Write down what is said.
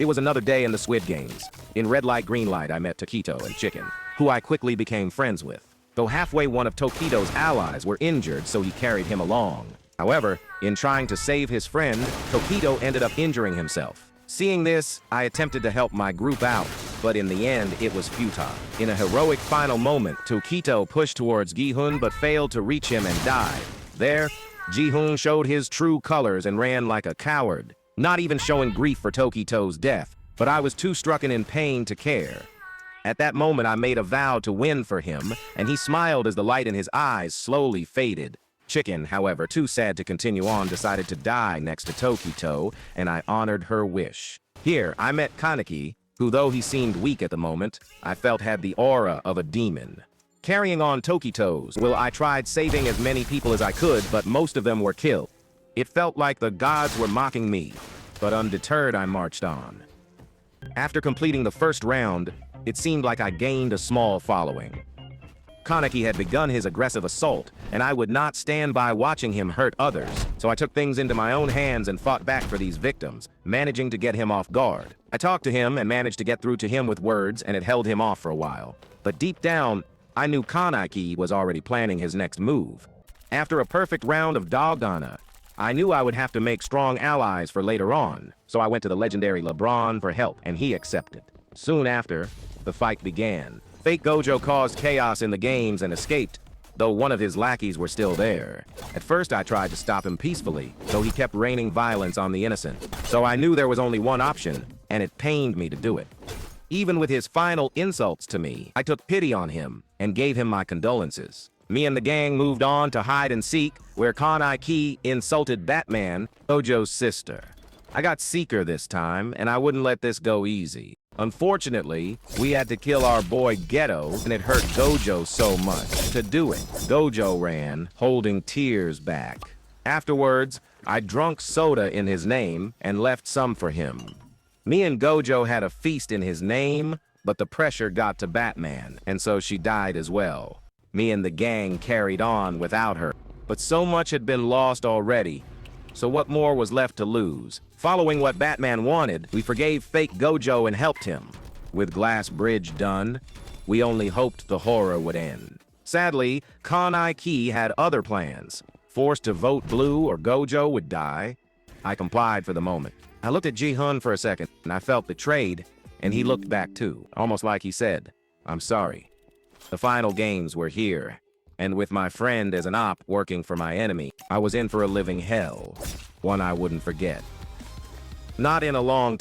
It was another day in the Squid Games. In red light, green light, I met Taquito and Chicken, who I quickly became friends with. Though halfway, one of Toquito's allies were injured, so he carried him along. However, in trying to save his friend, Toquito ended up injuring himself. Seeing this, I attempted to help my group out, but in the end, it was futile. In a heroic final moment, Toquito pushed towards Gi-hun but failed to reach him and died. There, Ji-hoon showed his true colors and ran like a coward, not even showing grief for Toquito's death, but I was too stricken in pain to care. At that moment, I made a vow to win for him, and he smiled as the light in his eyes slowly faded. Chicken, however, too sad to continue on, decided to die next to Toquito, and I honored her wish. Here, I met Kaneki, who, though he seemed weak at the moment, I felt had the aura of a demon. Carrying on Toquito's will, I tried saving as many people as I could, but most of them were killed. It felt like the gods were mocking me, but undeterred, I marched on. After completing the first round, it seemed like I gained a small following. Kaneki had begun his aggressive assault, and I would not stand by watching him hurt others, so I took things into my own hands and fought back for these victims, managing to get him off guard. I talked to him and managed to get through to him with words, and it held him off for a while. But deep down, I knew Kaneki was already planning his next move. After a perfect round of Dogdana, I knew I would have to make strong allies for later on, so I went to the legendary LeBron for help, and he accepted. Soon after, the fight began. Fake Gojo caused chaos in the games and escaped, though one of his lackeys were still there. At first, I tried to stop him peacefully, though he kept raining violence on the innocent. So I knew there was only one option, and it pained me to do it. Even with his final insults to me, I took pity on him and gave him my condolences. Me and the gang moved on to hide and seek, where Kaneki insulted Batman, Gojo's sister. I got Seeker this time, and I wouldn't let this go easy. Unfortunately, we had to kill our boy Ghetto, and it hurt Gojo so much. To do it, Gojo ran, holding tears back. Afterwards, I drunk soda in his name and left some for him. Me and Gojo had a feast in his name, but the pressure got to Batman, and so she died as well. Me and the gang carried on without her, but so much had been lost already. So what more was left to lose? Following what Batman wanted, we forgave fake Gojo and helped him. With Glass Bridge done, we only hoped the horror would end. Sadly, Kaneki had other plans. Forced to vote blue or Gojo would die. I complied for the moment. I looked at Ji-hun for a second, and I felt betrayed, and he looked back too, almost like he said, "I'm sorry." The final games were here, and with my friend as an op working for my enemy, I was in for a living hell, one I wouldn't forget. Not in a long